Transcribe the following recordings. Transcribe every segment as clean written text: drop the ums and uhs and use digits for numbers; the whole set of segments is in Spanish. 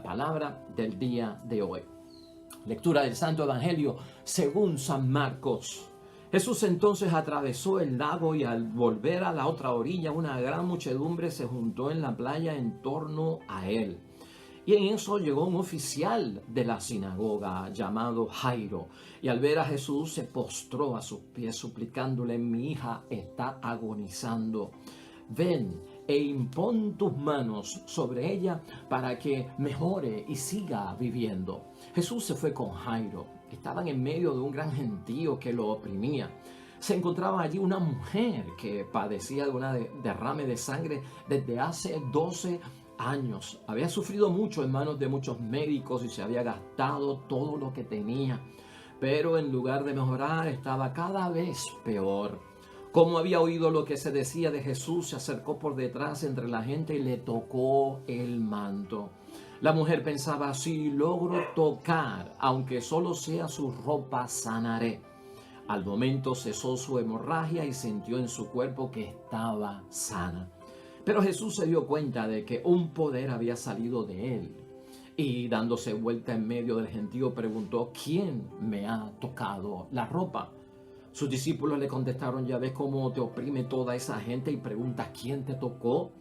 palabra del día de hoy. Lectura del Santo Evangelio según San Marcos. Jesús entonces atravesó el lago y al volver a la otra orilla una gran muchedumbre se juntó en la playa en torno a él. Y en eso llegó un oficial de la sinagoga llamado Jairo, y al ver a Jesús se postró a sus pies suplicándole: mi hija está agonizando. Ven e impón tus manos sobre ella para que mejore y siga viviendo. Jesús se fue con Jairo. Estaban en medio de un gran gentío que lo oprimía. Se encontraba allí una mujer que padecía de una derrame de sangre desde hace 12 años. Había sufrido mucho en manos de muchos médicos y se había gastado todo lo que tenía. Pero en lugar de mejorar, estaba cada vez peor. Como había oído lo que se decía de Jesús, se acercó por detrás entre la gente y le tocó el manto. La mujer pensaba: si logro tocar, aunque solo sea su ropa, sanaré. Al momento cesó su hemorragia y sintió en su cuerpo que estaba sana. Pero Jesús se dio cuenta de que un poder había salido de él. Y dándose vuelta en medio del gentío preguntó: ¿quién me ha tocado la ropa? Sus discípulos le contestaron: ya ves cómo te oprime toda esa gente y preguntas quién te tocó.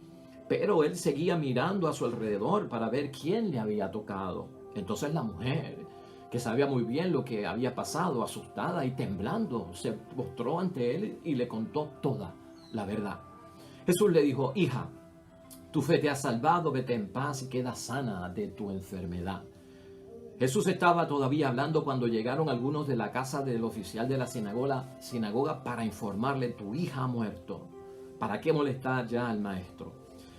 Pero él seguía mirando a su alrededor para ver quién le había tocado. Entonces la mujer, que sabía muy bien lo que había pasado, asustada y temblando, se postró ante él y le contó toda la verdad. Jesús le dijo: hija, tu fe te ha salvado, vete en paz y queda sana de tu enfermedad. Jesús estaba todavía hablando cuando llegaron algunos de la casa del oficial de la sinagoga para informarle: tu hija ha muerto. ¿Para qué molestar ya al maestro?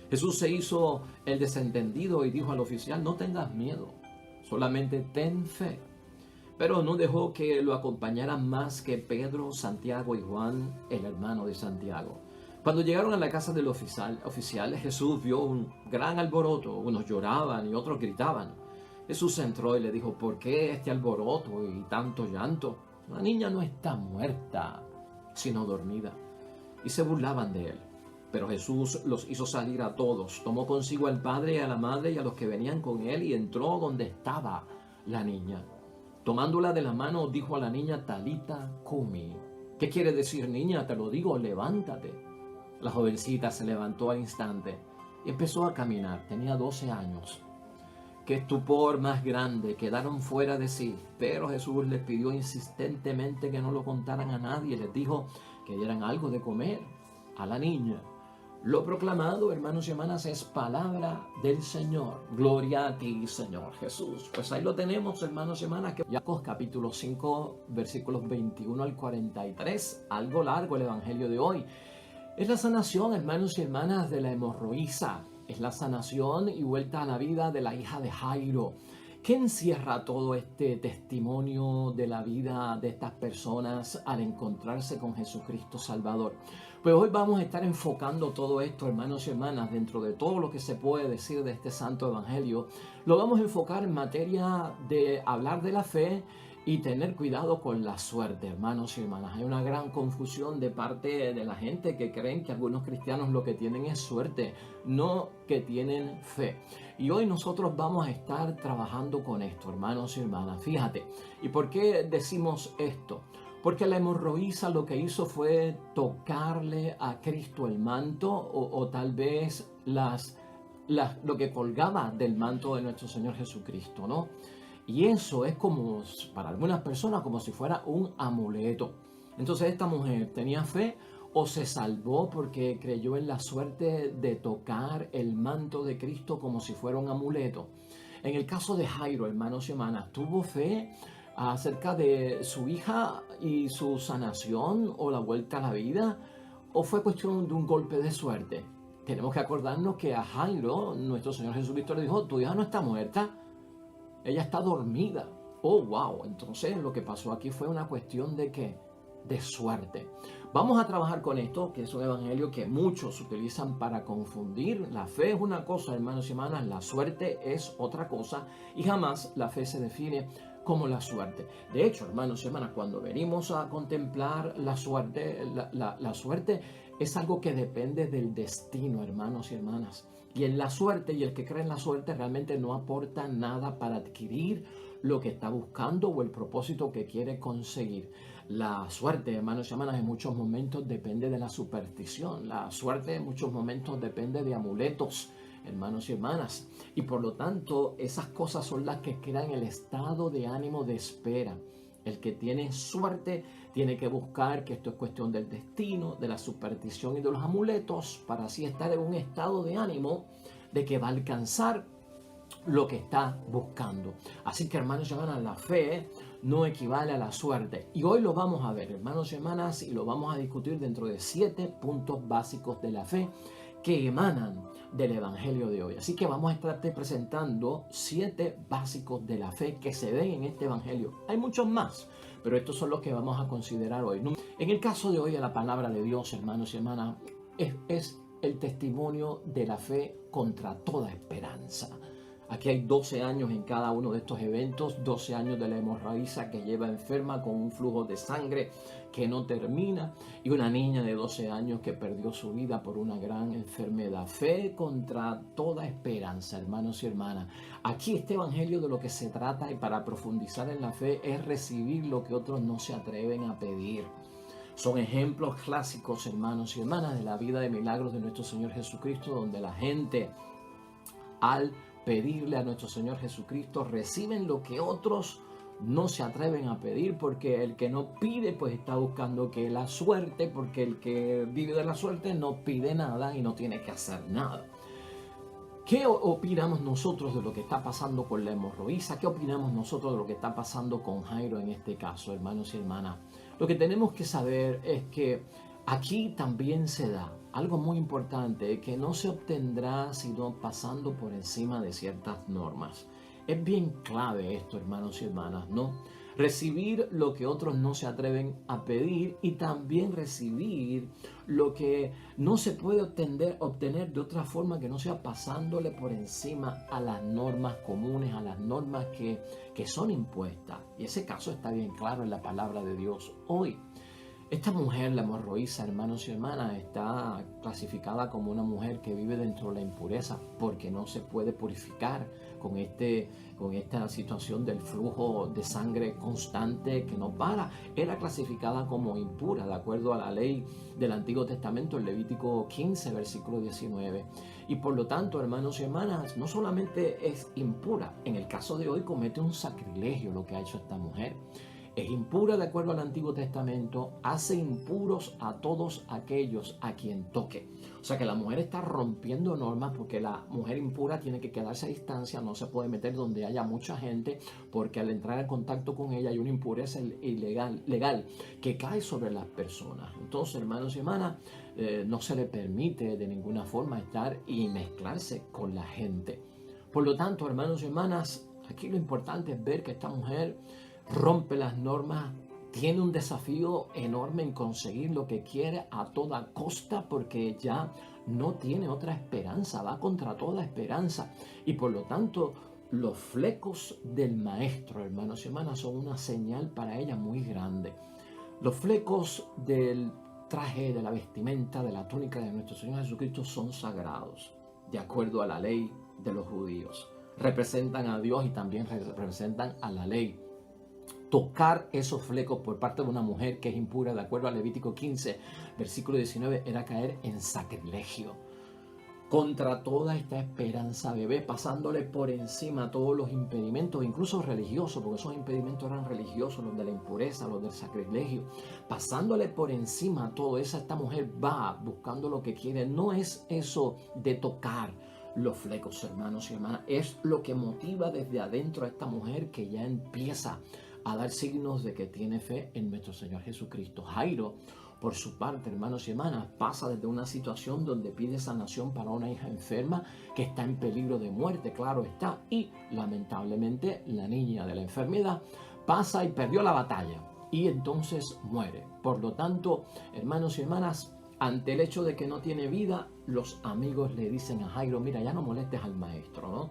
Jesús se hizo el desentendido y dijo al oficial: no tengas miedo, solamente ten fe. Pero no dejó que lo acompañaran más que Pedro, Santiago y Juan, el hermano de Santiago. Cuando llegaron a la casa del oficial, Jesús vio un gran alboroto. Unos lloraban y otros gritaban. Jesús entró y le dijo: ¿por qué este alboroto y tanto llanto? La niña no está muerta, sino dormida. Y se burlaban de él. Pero Jesús los hizo salir a todos. Tomó consigo al padre y a la madre y a los que venían con él y entró donde estaba la niña. Tomándola de la mano, dijo a la niña: Talita cumi. ¿Qué quiere decir, niña? Te lo digo, levántate. La jovencita se levantó al instante y empezó a caminar. Tenía 12 años. Qué estupor más grande, quedaron fuera de sí. Pero Jesús les pidió insistentemente que no lo contaran a nadie. Les dijo que dieran algo de comer a la niña. Lo proclamado, hermanos y hermanas, es palabra del Señor. Gloria a ti, Señor Jesús. Pues ahí lo tenemos, hermanos y hermanas. Marcos capítulo 5, versículos 21 al 43. Algo largo el evangelio de hoy. Es la sanación, hermanos y hermanas, de la hemorroísa. Es la sanación y vuelta a la vida de la hija de Jairo. ¿Qué encierra todo este testimonio de la vida de estas personas al encontrarse con Jesucristo Salvador? Pues hoy vamos a estar enfocando todo esto, hermanos y hermanas, dentro de todo lo que se puede decir de este santo evangelio. Lo vamos a enfocar en materia de hablar de la fe y tener cuidado con la suerte, hermanos y hermanas. Hay una gran confusión de parte de la gente que creen que algunos cristianos lo que tienen es suerte, no que tienen fe. Y hoy nosotros vamos a estar trabajando con esto, hermanos y hermanas. Fíjate, ¿y por qué decimos esto? Porque la hemorroísa lo que hizo fue tocarle a Cristo el manto o tal vez lo que colgaba del manto de nuestro Señor Jesucristo, ¿no? Y eso es como, para algunas personas, como si fuera un amuleto. Entonces esta mujer tenía fe o se salvó porque creyó en la suerte de tocar el manto de Cristo como si fuera un amuleto. En el caso de Jairo, hermanos y hermanas, tuvo fe acerca de su hija y su sanación o la vuelta a la vida, o fue cuestión de un golpe de suerte. Tenemos que acordarnos que a Jairo, nuestro Señor Jesucristo le dijo: tu hija no está muerta, ella está dormida. Oh, wow. Entonces lo que pasó aquí fue una cuestión de ¿qué? De suerte. Vamos a trabajar con esto, que es un evangelio que muchos utilizan para confundir. La fe es una cosa, hermanos y hermanas, la suerte es otra cosa, y jamás la fe se define como la suerte. De hecho, hermanos y hermanas, cuando venimos a contemplar la suerte, la suerte es algo que depende del destino, hermanos y hermanas. Y en la suerte, y el que cree en la suerte realmente no aporta nada para adquirir lo que está buscando o el propósito que quiere conseguir. La suerte, hermanos y hermanas, en muchos momentos depende de la superstición. La suerte en muchos momentos depende de amuletos, hermanos y hermanas. Y por lo tanto, esas cosas son las que crean el estado de ánimo de espera. El que tiene suerte tiene que buscar que esto es cuestión del destino, de la superstición y de los amuletos, para así estar en un estado de ánimo de que va a alcanzar lo que está buscando. Así que, hermanos y hermanas, la fe no equivale a la suerte. Y hoy lo vamos a ver, hermanos y hermanas, y lo vamos a discutir dentro de 7 puntos básicos de la fe que emanan del Evangelio de hoy. Así que vamos a estarte presentando 7 básicos de la fe que se ven en este Evangelio. Hay muchos más, pero estos son los que vamos a considerar hoy. En el caso de hoy, la palabra de Dios, hermanos y hermanas, es el testimonio de la fe contra toda esperanza. Aquí hay 12 años en cada uno de estos eventos, 12 años de la hemorraísa que lleva enferma con un flujo de sangre que no termina y una niña de 12 años que perdió su vida por una gran enfermedad. Fe contra toda esperanza, hermanos y hermanas. Aquí este evangelio de lo que se trata, y para profundizar en la fe, es recibir lo que otros no se atreven a pedir. Son ejemplos clásicos, hermanos y hermanas, de la vida de milagros de nuestro Señor Jesucristo, donde la gente, al pedirle a nuestro Señor Jesucristo, reciben lo que otros no se atreven a pedir, porque el que no pide pues está buscando que la suerte, porque el que vive de la suerte no pide nada y no tiene que hacer nada. ¿Qué opinamos nosotros de lo que está pasando con la hemorroísa? ¿Qué opinamos nosotros de lo que está pasando con Jairo en este caso, hermanos y hermanas? Lo que tenemos que saber es que aquí también se da algo muy importante que no se obtendrá sino pasando por encima de ciertas normas. Es bien clave esto, hermanos y hermanas, ¿no? Recibir lo que otros no se atreven a pedir y también recibir lo que no se puede obtener de otra forma que no sea pasándole por encima a las normas comunes, a las normas que son impuestas. Y ese caso está bien claro en la palabra de Dios hoy. Esta mujer, la hemorroísa, hermanos y hermanas, está clasificada como una mujer que vive dentro de la impureza porque no se puede purificar con esta situación del flujo de sangre constante que no para. Era clasificada como impura de acuerdo a la ley del Antiguo Testamento, en Levítico 15, versículo 19. Y por lo tanto, hermanos y hermanas, no solamente es impura, en el caso de hoy comete un sacrilegio lo que ha hecho esta mujer. Es impura de acuerdo al Antiguo Testamento, hace impuros a todos aquellos a quien toque. O sea que la mujer está rompiendo normas, porque la mujer impura tiene que quedarse a distancia, no se puede meter donde haya mucha gente, porque al entrar en contacto con ella hay una impureza legal que cae sobre las personas. Entonces, hermanos y hermanas, no se le permite de ninguna forma estar y mezclarse con la gente. Por lo tanto, hermanos y hermanas, aquí lo importante es ver que esta mujer rompe las normas, tiene un desafío enorme en conseguir lo que quiere a toda costa, porque ya no tiene otra esperanza, va contra toda esperanza. Y por lo tanto, los flecos del maestro, hermanos y hermanas, son una señal para ella muy grande. Los flecos del traje, de la vestimenta, de la túnica de nuestro Señor Jesucristo son sagrados, de acuerdo a la ley de los judíos. Representan a Dios y también representan a la ley. Tocar esos flecos por parte de una mujer que es impura, de acuerdo a Levítico 15, versículo 19, era caer en sacrilegio. Contra toda esta esperanza, bebé, pasándole por encima todos los impedimentos, incluso religiosos, porque esos impedimentos eran religiosos, los de la impureza, los del sacrilegio. Pasándole por encima todo eso, esta mujer va buscando lo que quiere. No es eso de tocar los flecos, hermanos y hermanas, es lo que motiva desde adentro a esta mujer, que ya empieza a dar signos de que tiene fe en nuestro Señor Jesucristo. Jairo, por su parte, hermanos y hermanas, pasa desde una situación donde pide sanación para una hija enferma que está en peligro de muerte, claro está, y lamentablemente la niña de la enfermedad pasa y perdió la batalla y entonces muere. Por lo tanto, hermanos y hermanas, ante el hecho de que no tiene vida, los amigos le dicen a Jairo: mira, ya no molestes al maestro, ¿no?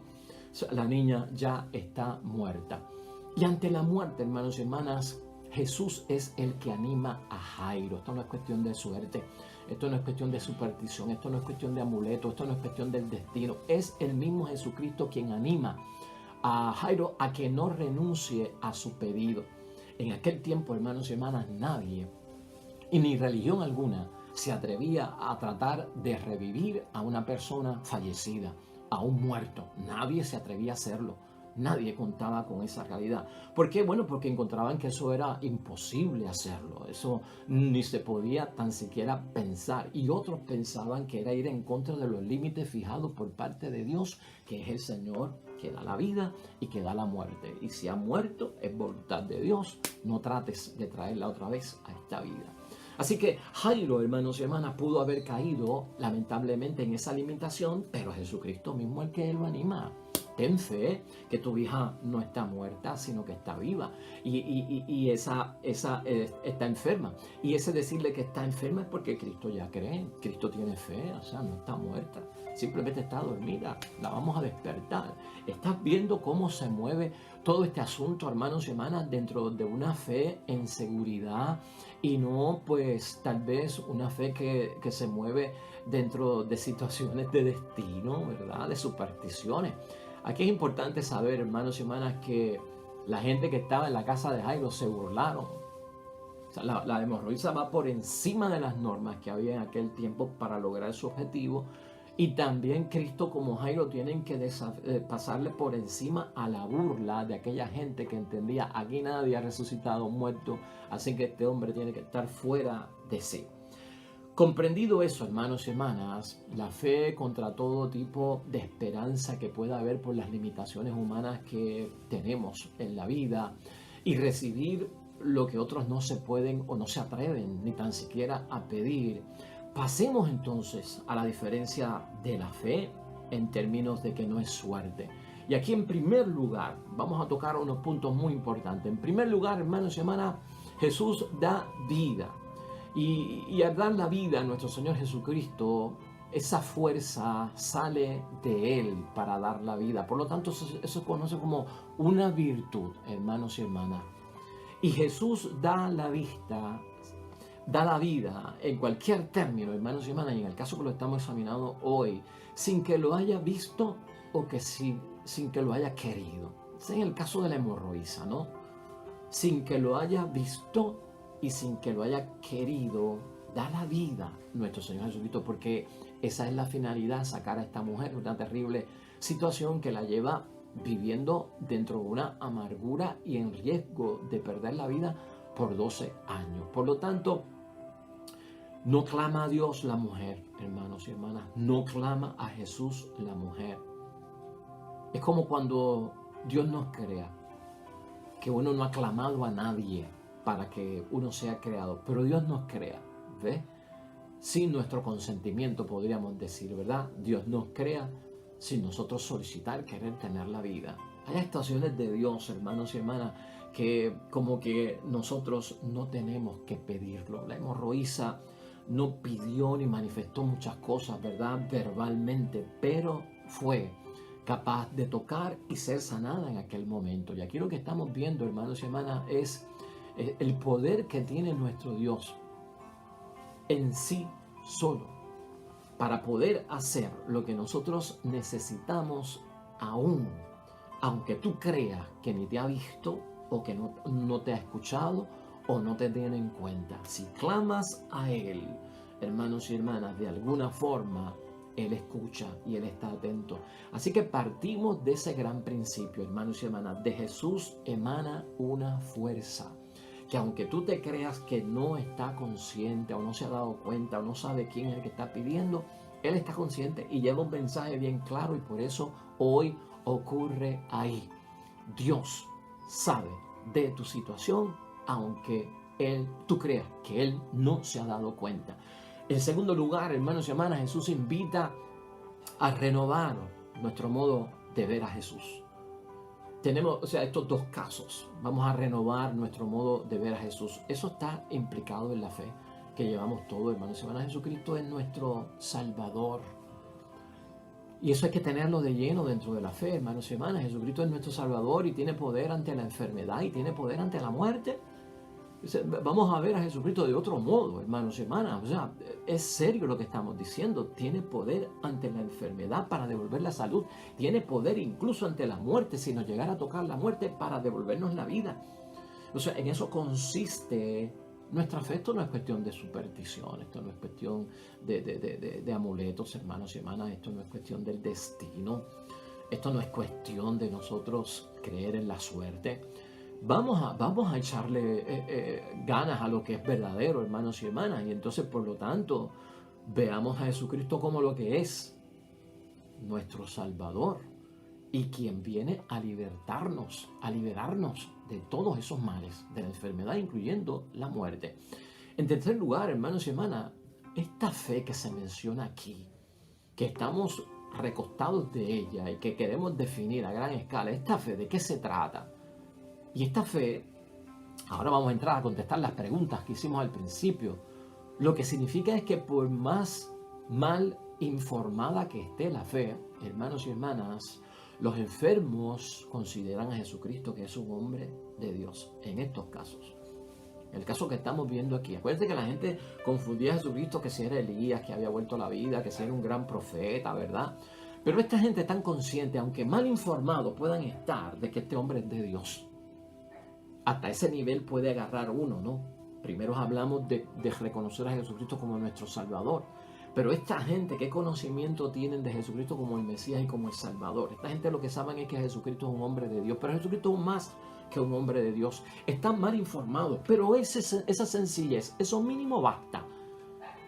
La niña ya está muerta. Y ante la muerte, hermanos y hermanas, Jesús es el que anima a Jairo. Esto no es cuestión de suerte. Esto no es cuestión de superstición, esto no es cuestión de amuleto, esto no es cuestión del destino. Es el mismo Jesucristo quien anima a Jairo a que no renuncie a su pedido. En aquel tiempo, hermanos y hermanas, nadie, y ni religión alguna, se atrevía a tratar de revivir a una persona fallecida, a un muerto. Nadie se atrevía a hacerlo. Nadie contaba con esa realidad. ¿Por qué? Bueno, porque encontraban que eso era imposible hacerlo. Eso ni se podía tan siquiera pensar. Y otros pensaban que era ir en contra de los límites fijados por parte de Dios, que es el Señor que da la vida y que da la muerte. Y si ha muerto, es voluntad de Dios. No trates de traerla otra vez a esta vida. Así que Jairo, hermanos y hermanas, pudo haber caído lamentablemente en esa limitación, pero Jesucristo mismo es el que lo anima. Ten fe que tu hija no está muerta, sino que está viva y esa está enferma. Y ese decirle que está enferma es porque Cristo ya cree, Cristo tiene fe, o sea, no está muerta, simplemente está dormida, la vamos a despertar. Estás viendo cómo se mueve todo este asunto, hermanos y hermanas, dentro de una fe en seguridad y no pues tal vez una fe que se mueve dentro de situaciones de destino, ¿verdad? De supersticiones. Aquí es importante saber, hermanos y hermanas, que la gente que estaba en la casa de Jairo se burlaron. O sea, la hemorroísa va por encima de las normas que había en aquel tiempo para lograr su objetivo. Y también Cristo como Jairo tienen que pasarle por encima a la burla de aquella gente que entendía, aquí nadie ha resucitado muerto, así que este hombre tiene que estar fuera de sí. Comprendido eso, hermanos y hermanas, la fe contra todo tipo de esperanza que pueda haber por las limitaciones humanas que tenemos en la vida y recibir lo que otros no se pueden o no se atreven ni tan siquiera a pedir, pasemos entonces a la diferencia de la fe en términos de que no es suerte. Y aquí en primer lugar vamos a tocar unos puntos muy importantes. En primer lugar, hermanos y hermanas, Jesús da vida. Y al dar la vida a nuestro Señor Jesucristo, esa fuerza sale de Él para dar la vida. Por lo tanto, eso se conoce como una virtud, hermanos y hermanas. Y Jesús da la vida en cualquier término, hermanos y hermanas, y en el caso que lo estamos examinando hoy, sin que lo haya visto o que sin que lo haya querido. Es en el caso de la hemorroísa, ¿no? Sin que lo haya visto y sin que lo haya querido, da la vida nuestro Señor Jesucristo, porque esa es la finalidad, sacar a esta mujer de una terrible situación que la lleva viviendo dentro de una amargura y en riesgo de perder la vida por 12 años. Por lo tanto, no clama a Dios la mujer, hermanos y hermanas, no clama a Jesús la mujer. Es como cuando Dios nos crea, que uno no ha clamado a nadie para que uno sea creado, pero Dios nos crea, ¿ves? Sin nuestro consentimiento, podríamos decir, ¿verdad? Dios nos crea sin nosotros solicitar, querer tener la vida. Hay actuaciones de Dios, hermanos y hermanas, que como que nosotros no tenemos que pedirlo. La hemorroísa no pidió ni manifestó muchas cosas, ¿verdad? Verbalmente, pero fue capaz de tocar y ser sanada en aquel momento. Y aquí lo que estamos viendo, hermanos y hermanas, es el poder que tiene nuestro Dios en sí solo para poder hacer lo que nosotros necesitamos aunque tú creas que ni te ha visto o que no te ha escuchado o no te tiene en cuenta. Si clamas a Él, hermanos y hermanas, de alguna forma Él escucha y Él está atento. Así que partimos de ese gran principio, hermanos y hermanas. De Jesús emana una fuerza que aunque tú te creas que no está consciente o no se ha dado cuenta o no sabe quién es el que está pidiendo, Él está consciente y lleva un mensaje bien claro y por eso hoy ocurre ahí. Dios sabe de tu situación aunque tú creas que Él no se ha dado cuenta. En segundo lugar, hermanos y hermanas, Jesús invita a renovar nuestro modo de ver a Jesús. Tenemos, estos dos casos. Vamos a renovar nuestro modo de ver a Jesús. Eso está implicado en la fe que llevamos todos, hermanos y hermanas. Jesucristo es nuestro Salvador. Y eso hay que tenerlo de lleno dentro de la fe, hermanos y hermanas. Jesucristo es nuestro Salvador y tiene poder ante la enfermedad y tiene poder ante la muerte. Vamos a ver a Jesucristo de otro modo, hermanos y hermanas. O sea, es serio lo que estamos diciendo. Tiene poder ante la enfermedad para devolver la salud. Tiene poder incluso ante la muerte, si nos llegara a tocar la muerte, para devolvernos la vida. O sea, en eso consiste nuestra fe. Esto no es cuestión de superstición, esto no es cuestión de amuletos, hermanos y hermanas. Esto no es cuestión del destino. Esto no es cuestión de nosotros creer en la suerte. Vamos a echarle ganas a lo que es verdadero, hermanos y hermanas. Y entonces, por lo tanto, veamos a Jesucristo como lo que es, nuestro Salvador, y quien viene a libertarnos, a liberarnos de todos esos males, de la enfermedad, incluyendo la muerte. En tercer lugar, hermanos y hermanas, esta fe que se menciona aquí, que estamos recostados de ella y que queremos definir a gran escala, esta fe, ¿de qué se trata? Y esta fe, ahora vamos a entrar a contestar las preguntas que hicimos al principio. Lo que significa es que por más mal informada que esté la fe, hermanos y hermanas, los enfermos consideran a Jesucristo que es un hombre de Dios en estos casos. El caso que estamos viendo aquí. Acuérdense que la gente confundía a Jesucristo que si era Elías, que había vuelto a la vida, que si era un gran profeta, ¿verdad? Pero esta gente tan consciente, aunque mal informados puedan estar, de que este hombre es de Dios. Hasta ese nivel puede agarrar uno, ¿no? Primero hablamos de reconocer a Jesucristo como nuestro Salvador. Pero esta gente, ¿qué conocimiento tienen de Jesucristo como el Mesías y como el Salvador? Esta gente lo que saben es que Jesucristo es un hombre de Dios. Pero Jesucristo es más que un hombre de Dios. Están mal informados, pero esa sencillez, eso mínimo basta.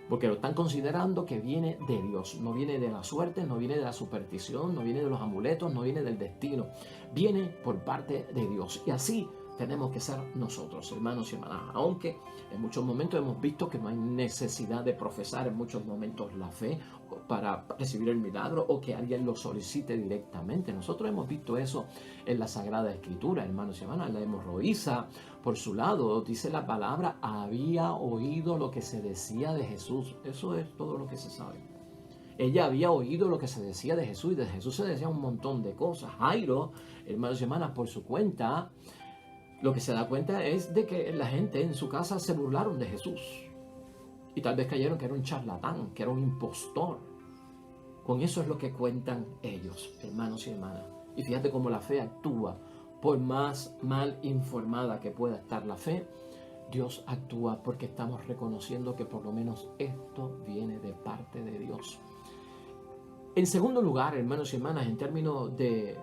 Porque lo están considerando que viene de Dios. No viene de la suerte, no viene de la superstición, no viene de los amuletos, no viene del destino. Viene por parte de Dios. Y así tenemos que ser nosotros, hermanos y hermanas. Aunque en muchos momentos hemos visto que no hay necesidad de profesar en muchos momentos la fe para recibir el milagro o que alguien lo solicite directamente. Nosotros hemos visto eso en la Sagrada Escritura, hermanos y hermanas. La hemorroísa, por su lado, dice la palabra, había oído lo que se decía de Jesús. Eso es todo lo que se sabe. Ella había oído lo que se decía de Jesús y de Jesús se decía un montón de cosas. Jairo, hermanos y hermanas, por su cuenta, lo que se da cuenta es de que la gente en su casa se burlaron de Jesús. Y tal vez creyeron que era un charlatán, que era un impostor. Con eso es lo que cuentan ellos, hermanos y hermanas. Y fíjate cómo la fe actúa. Por más mal informada que pueda estar la fe, Dios actúa porque estamos reconociendo que por lo menos esto viene de parte de Dios. En segundo lugar, hermanos y hermanas, en términos de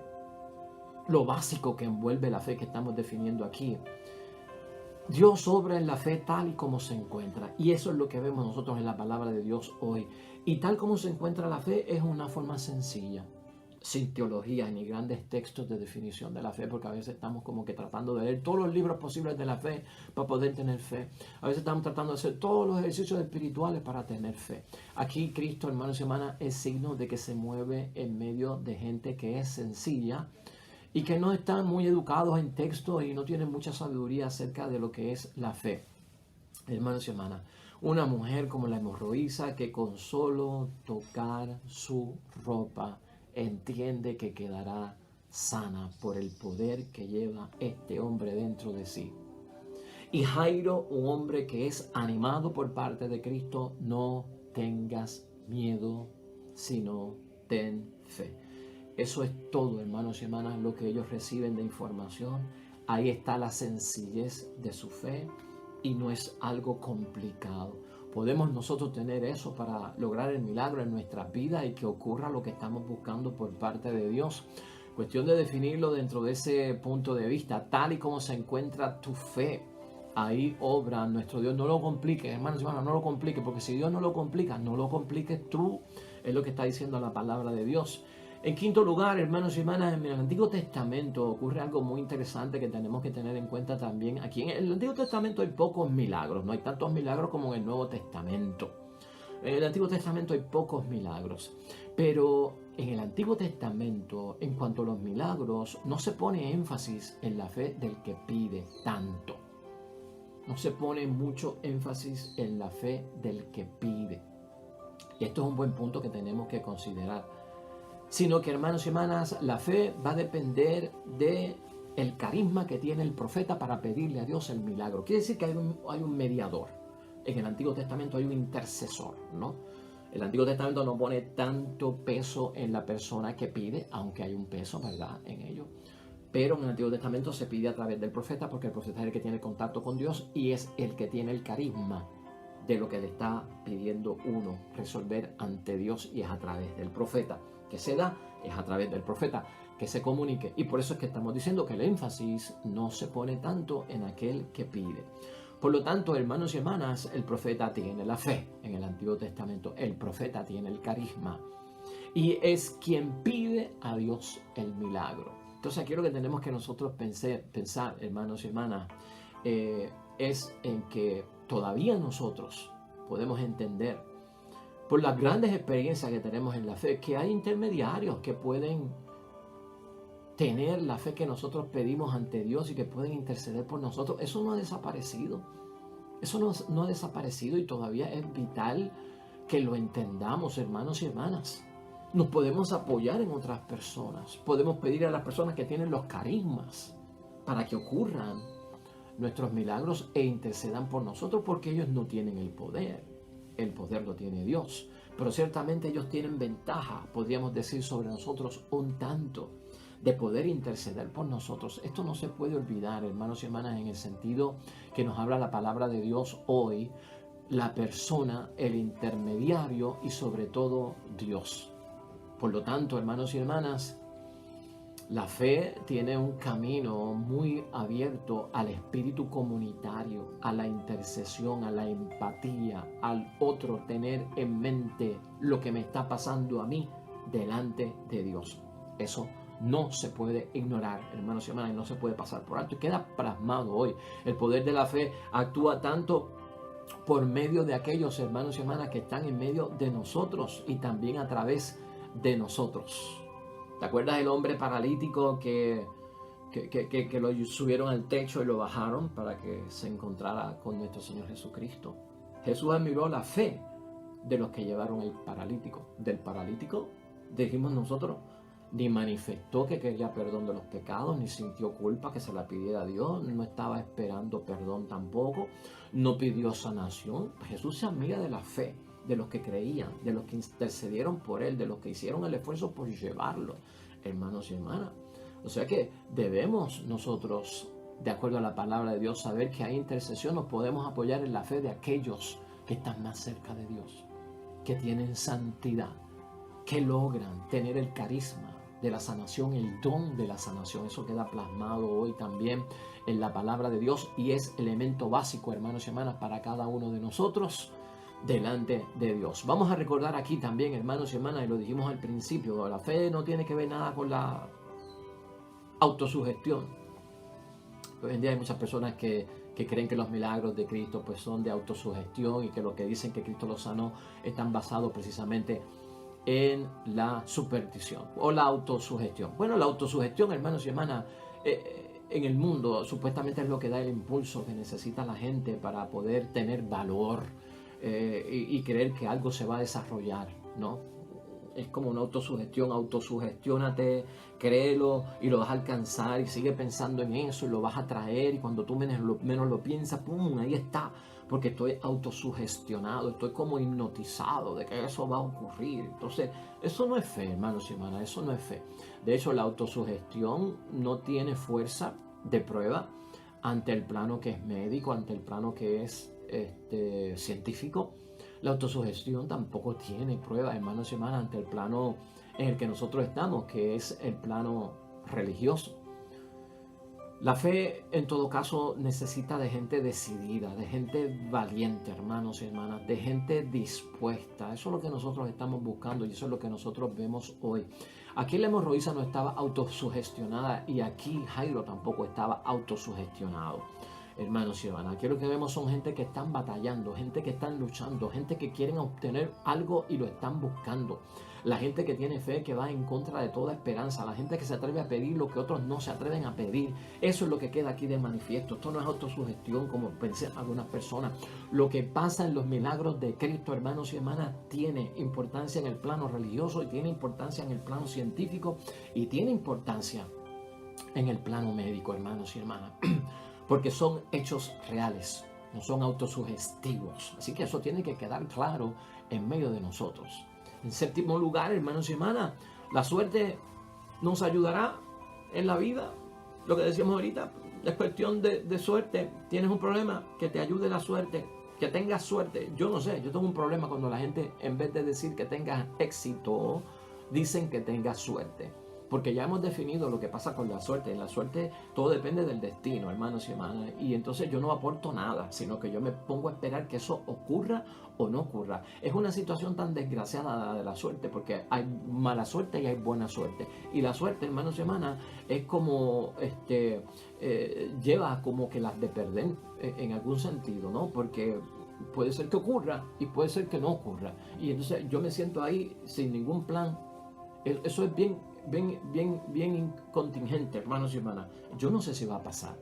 lo básico que envuelve la fe que estamos definiendo aquí, Dios obra en la fe tal y como se encuentra. Y eso es lo que vemos nosotros en la palabra de Dios hoy. Y tal como se encuentra la fe es una forma sencilla, sin teología ni grandes textos de definición de la fe, porque a veces estamos como que tratando de leer todos los libros posibles de la fe para poder tener fe. A veces estamos tratando de hacer todos los ejercicios espirituales para tener fe. Aquí Cristo, hermanos y hermanas, es signo de que se mueve en medio de gente que es sencilla y que no están muy educados en textos y no tienen mucha sabiduría acerca de lo que es la fe. Hermanos y hermanas, una mujer como la hemorroísa que con solo tocar su ropa entiende que quedará sana por el poder que lleva este hombre dentro de sí. Y Jairo, un hombre que es animado por parte de Cristo, no tengas miedo, sino ten fe. Eso es todo, hermanos y hermanas, lo que ellos reciben de información. Ahí está la sencillez de su fe y no es algo complicado. Podemos nosotros tener eso para lograr el milagro en nuestras vidas y que ocurra lo que estamos buscando por parte de Dios. Cuestión de definirlo dentro de ese punto de vista, tal y como se encuentra tu fe. Ahí obra nuestro Dios. No lo compliques, hermanos y hermanas, no lo compliques, porque si Dios no lo complica, no lo compliques tú. Es lo que está diciendo la palabra de Dios. En quinto lugar, hermanos y hermanas, en el Antiguo Testamento ocurre algo muy interesante que tenemos que tener en cuenta también. Aquí en el Antiguo Testamento hay pocos milagros, no hay tantos milagros como en el Nuevo Testamento. En el Antiguo Testamento hay pocos milagros, pero en el Antiguo Testamento, en cuanto a los milagros, no se pone énfasis en la fe del que pide tanto. No se pone mucho énfasis en la fe del que pide. Y esto es un buen punto que tenemos que considerar. Sino que, hermanos y hermanas, la fe va a depender de el carisma que tiene el profeta para pedirle a Dios el milagro. Quiere decir que hay un mediador. En el Antiguo Testamento hay un intercesor, ¿no? El Antiguo Testamento no pone tanto peso en la persona que pide, aunque hay un peso, ¿verdad?, en ello. Pero en el Antiguo Testamento se pide a través del profeta, porque el profeta es el que tiene contacto con Dios y es el que tiene el carisma de lo que le está pidiendo uno resolver ante Dios, y es a través del profeta que se da, es a través del profeta que se comunique. Y por eso es que estamos diciendo que el énfasis no se pone tanto en aquel que pide. Por lo tanto, hermanos y hermanas, el profeta tiene la fe en el Antiguo Testamento, el profeta tiene el carisma y es quien pide a Dios el milagro. Entonces aquí lo que tenemos que nosotros pensar, hermanos y hermanas, es en que todavía nosotros podemos entender, por las grandes experiencias que tenemos en la fe, que hay intermediarios que pueden tener la fe que nosotros pedimos ante Dios y que pueden interceder por nosotros. Eso no ha desaparecido. Eso no ha desaparecido y todavía es vital que lo entendamos, hermanos y hermanas. Nos podemos apoyar en otras personas. Podemos pedir a las personas que tienen los carismas para que ocurran nuestros milagros e intercedan por nosotros, porque ellos no tienen el poder. El poder lo tiene Dios. Pero ciertamente ellos tienen ventaja, podríamos decir, sobre nosotros un tanto, de poder interceder por nosotros. Esto no se puede olvidar, hermanos y hermanas, en el sentido que nos habla la palabra de Dios hoy, la persona, el intermediario y sobre todo Dios. Por lo tanto, hermanos y hermanas, la fe tiene un camino muy abierto al espíritu comunitario, a la intercesión, a la empatía, al otro tener en mente lo que me está pasando a mí delante de Dios. Eso no se puede ignorar, hermanos y hermanas, y no se puede pasar por alto. Y queda plasmado hoy. El poder de la fe actúa tanto por medio de aquellos hermanos y hermanas que están en medio de nosotros y también a través de nosotros. ¿Te acuerdas del hombre paralítico que lo subieron al techo y lo bajaron para que se encontrara con nuestro Señor Jesucristo? Jesús admiró la fe de los que llevaron al paralítico. Del paralítico, dijimos nosotros, ni manifestó que quería perdón de los pecados, ni sintió culpa que se la pidiera a Dios, no estaba esperando perdón tampoco, no pidió sanación. Jesús se admira de la fe de los que creían, de los que intercedieron por él, de los que hicieron el esfuerzo por llevarlo, hermanos y hermanas. O sea que debemos nosotros, de acuerdo a la palabra de Dios, saber que hay intercesión. Nos podemos apoyar en la fe de aquellos que están más cerca de Dios, que tienen santidad, que logran tener el carisma de la sanación, el don de la sanación. Eso queda plasmado hoy también en la palabra de Dios y es elemento básico, hermanos y hermanas, para cada uno de nosotros delante de Dios. Vamos a recordar aquí también, hermanos y hermanas, y lo dijimos al principio, la fe no tiene que ver nada con la autosugestión. Hoy en día hay muchas personas que creen que los milagros de Cristo pues son de autosugestión y que lo que dicen que Cristo los sanó están basados precisamente en la superstición o la autosugestión. Bueno, la autosugestión, hermanos y hermanas, en el mundo supuestamente es lo que da el impulso que necesita la gente para poder tener valor y creer que algo se va a desarrollar, ¿no? Es como una autosugestión, autosugestiónate, créelo y lo vas a alcanzar y sigue pensando en eso y lo vas a traer y cuando tú menos lo piensas, ¡pum!, ahí está, porque estoy autosugestionado, estoy como hipnotizado de que eso va a ocurrir. Entonces, eso no es fe, hermanos y hermanas, eso no es fe. De hecho, la autosugestión no tiene fuerza de prueba ante el plano que es médico, ante el plano que es científico. La autosugestión tampoco tiene prueba, hermanos y hermanas, ante el plano en el que nosotros estamos, que es el plano religioso. La fe, en todo caso, necesita de gente decidida, de gente valiente, hermanos y hermanas, de gente dispuesta. Eso es lo que nosotros estamos buscando y eso es lo que nosotros vemos hoy. Aquí la hemorroísa no estaba autosugestionada y aquí Jairo tampoco estaba autosugestionado. Hermanos y hermanas, aquí lo que vemos son gente que están batallando, gente que están luchando, gente que quieren obtener algo y lo están buscando. La gente que tiene fe, que va en contra de toda esperanza, la gente que se atreve a pedir lo que otros no se atreven a pedir. Eso es lo que queda aquí de manifiesto. Esto no es autosugestión como pensan algunas personas. Lo que pasa en los milagros de Cristo, hermanos y hermanas, tiene importancia en el plano religioso y tiene importancia en el plano científico y tiene importancia en el plano médico, hermanos y hermanas, porque son hechos reales, no son autosugestivos. Así que eso tiene que quedar claro en medio de nosotros. En séptimo lugar, hermanos y hermanas, la suerte nos ayudará en la vida. Lo que decíamos ahorita, es cuestión de suerte. Tienes un problema, que te ayude la suerte, que tengas suerte. Yo no sé, yo tengo un problema cuando la gente, en vez de decir que tengas éxito, dicen que tengas suerte. Porque ya hemos definido lo que pasa con la suerte. En la suerte todo depende del destino, hermanos y hermanas. Y entonces yo no aporto nada, sino que yo me pongo a esperar que eso ocurra o no ocurra. Es una situación tan desgraciada la de la suerte, porque hay mala suerte y hay buena suerte. Y la suerte, hermanos y hermanas, es como, lleva como que las de perder en algún sentido, ¿no? Porque puede ser que ocurra y puede ser que no ocurra. Y entonces yo me siento ahí sin ningún plan. Eso es bien contingente, hermanos y hermanas. Yo no sé si va a pasar.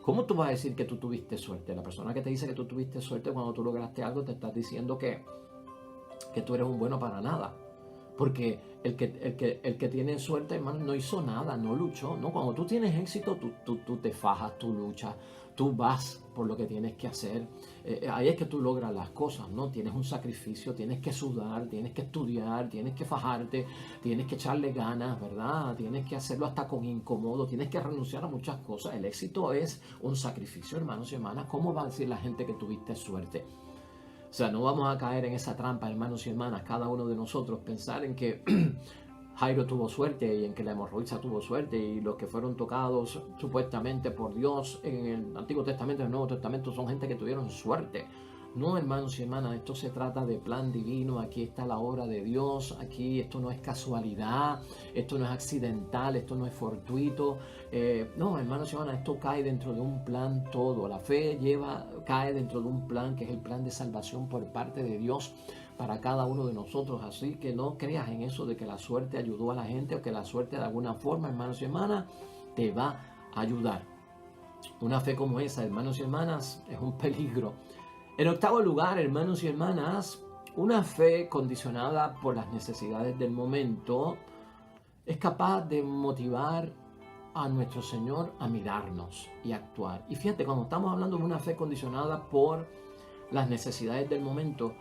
¿Cómo tú vas a decir que tú tuviste suerte? La persona que te dice que tú tuviste suerte cuando tú lograste algo te está diciendo que tú eres un bueno para nada. Porque el que tiene suerte, hermano, no hizo nada, no luchó. ¿No? Cuando tú tienes éxito, tú te fajas, tú luchas, tú vas por lo que tienes que hacer. Ahí es que tú logras las cosas, ¿no? Tienes un sacrificio, tienes que sudar, tienes que estudiar, tienes que fajarte, tienes que echarle ganas, ¿verdad? Tienes que hacerlo hasta con incómodo, tienes que renunciar a muchas cosas. El éxito es un sacrificio, hermanos y hermanas. ¿Cómo va a decir la gente que tuviste suerte? O sea, no vamos a caer en esa trampa, hermanos y hermanas, cada uno de nosotros, pensar en que Jairo tuvo suerte y en que la hemorroísa tuvo suerte y los que fueron tocados supuestamente por Dios en el Antiguo Testamento y el Nuevo Testamento son gente que tuvieron suerte. No, hermanos y hermanas, esto se trata de plan divino, aquí está la obra de Dios, aquí esto no es casualidad, esto no es accidental, esto no es fortuito. No, hermanos y hermanas, esto cae dentro de un plan todo. La fe cae dentro de un plan que es el plan de salvación por parte de Dios para cada uno de nosotros. Así que no creas en eso de que la suerte ayudó a la gente o que la suerte de alguna forma, hermanos y hermanas, te va a ayudar. Una fe como esa, hermanos y hermanas, es un peligro. En octavo lugar, hermanos y hermanas, una fe condicionada por las necesidades del momento es capaz de motivar a nuestro Señor a mirarnos y actuar. Y fíjate, cuando estamos hablando de una fe condicionada por las necesidades del momento,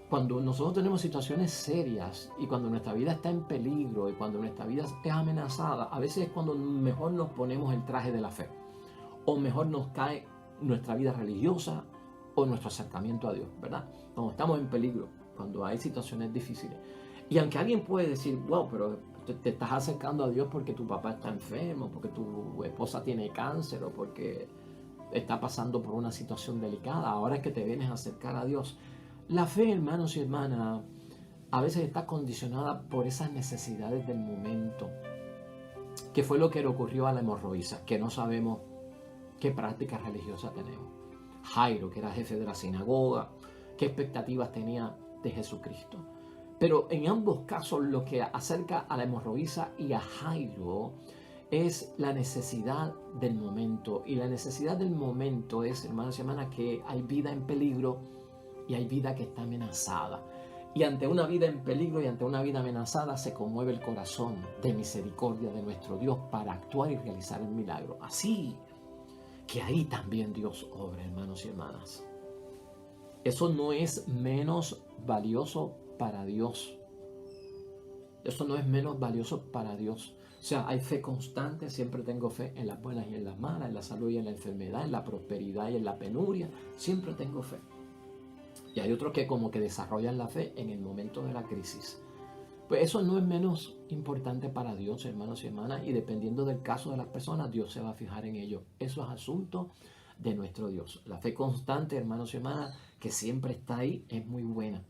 cuando nosotros tenemos situaciones serias y cuando nuestra vida está en peligro y cuando nuestra vida es amenazada, a veces es cuando mejor nos ponemos el traje de la fe o mejor nos cae nuestra vida religiosa o nuestro acercamiento a Dios, ¿verdad? Cuando estamos en peligro, cuando hay situaciones difíciles. Y aunque alguien puede decir, wow, pero te estás acercando a Dios porque tu papá está enfermo, porque tu esposa tiene cáncer o porque está pasando por una situación delicada, ahora es que te vienes a acercar a Dios. La fe, hermanos y hermanas, a veces está condicionada por esas necesidades del momento, que fue lo que le ocurrió a la hemorroísa, que no sabemos qué práctica religiosa tenemos. Jairo, que era jefe de la sinagoga, qué expectativas tenía de Jesucristo. Pero en ambos casos lo que acerca a la hemorroísa y a Jairo es la necesidad del momento. Y la necesidad del momento es, hermanos y hermanas, que hay vida en peligro y hay vida que está amenazada. Y ante una vida en peligro y ante una vida amenazada se conmueve el corazón de misericordia de nuestro Dios para actuar y realizar el milagro. Así que ahí también Dios obra, hermanos y hermanas. Eso no es menos valioso para Dios. Eso no es menos valioso para Dios. O sea, hay fe constante, siempre tengo fe en las buenas y en las malas, en la salud y en la enfermedad, en la prosperidad y en la penuria. Siempre tengo fe. Y hay otros que como que desarrollan la fe en el momento de la crisis. Pues eso no es menos importante para Dios, hermanos y hermanas, y dependiendo del caso de las personas, Dios se va a fijar en ello. Eso es asunto de nuestro Dios. La fe constante, hermanos y hermanas, que siempre está ahí, es muy buena.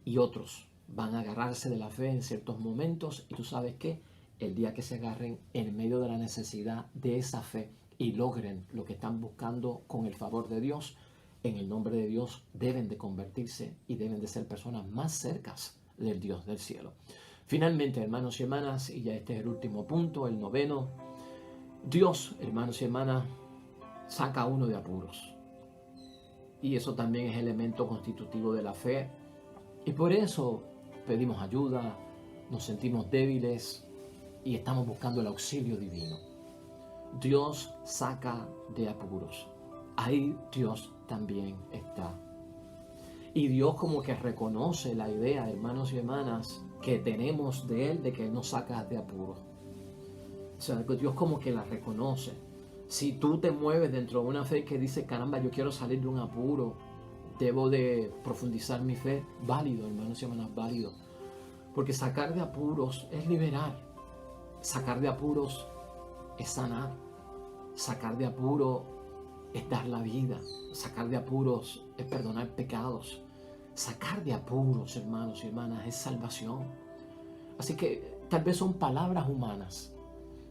Y otros van a agarrarse de la fe en ciertos momentos, y tú sabes que el día que se agarren en medio de la necesidad de esa fe y logren lo que están buscando con el favor de Dios, en el nombre de Dios deben de convertirse y deben de ser personas más cercas del Dios del cielo. Finalmente, hermanos y hermanas, y ya este es el último punto, el noveno, Dios, hermanos y hermanas, saca a uno de apuros. Y eso también es elemento constitutivo de la fe. Y por eso pedimos ayuda, nos sentimos débiles y estamos buscando el auxilio divino. Dios saca de apuros. Ahí Dios también está. Y Dios como que reconoce la idea, hermanos y hermanas, que tenemos de Él, de que Él nos saca de apuros. O sea, Dios como que la reconoce. Si tú te mueves dentro de una fe que dice, caramba, yo quiero salir de un apuro, debo de profundizar mi fe, válido, hermanos y hermanas, válido. Porque sacar de apuros es liberar. Sacar de apuros es sanar. Sacar de apuros es dar la vida. Sacar de apuros es perdonar pecados. Sacar de apuros, hermanos y hermanas, es salvación. Así que tal vez son palabras humanas,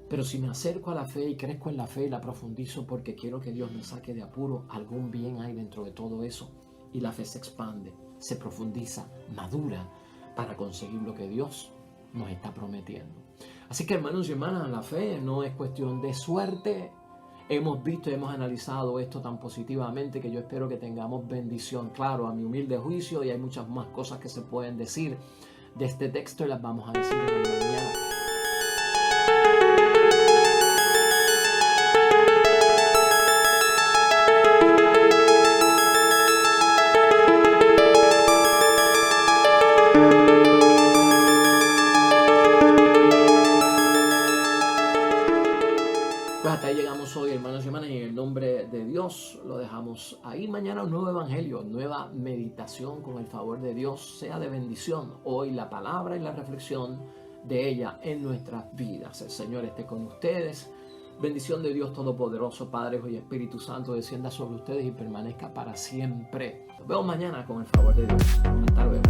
pero si me acerco a la fe y crezco en la fe y la profundizo porque quiero que Dios me saque de apuro, algún bien hay dentro de todo eso. Y la fe se expande, se profundiza, madura para conseguir lo que Dios nos está prometiendo. Así que, hermanos y hermanas, la fe no es cuestión de suerte. Hemos visto y hemos analizado esto tan positivamente que yo espero que tengamos bendición. Claro, a mi humilde juicio, y hay muchas más cosas que se pueden decir de este texto y las vamos a decir en la mañana. Pues hasta ahí llegamos hoy, hermanos y hermanas, y en el nombre de Dios lo dejamos ahí. Mañana un nuevo evangelio, nueva meditación con el favor de Dios, sea de bendición. Hoy la palabra y la reflexión de ella en nuestras vidas. El Señor esté con ustedes. Bendición de Dios Todopoderoso, Padre, Hijo y Espíritu Santo, descienda sobre ustedes y permanezca para siempre. Nos vemos mañana con el favor de Dios. Hasta luego.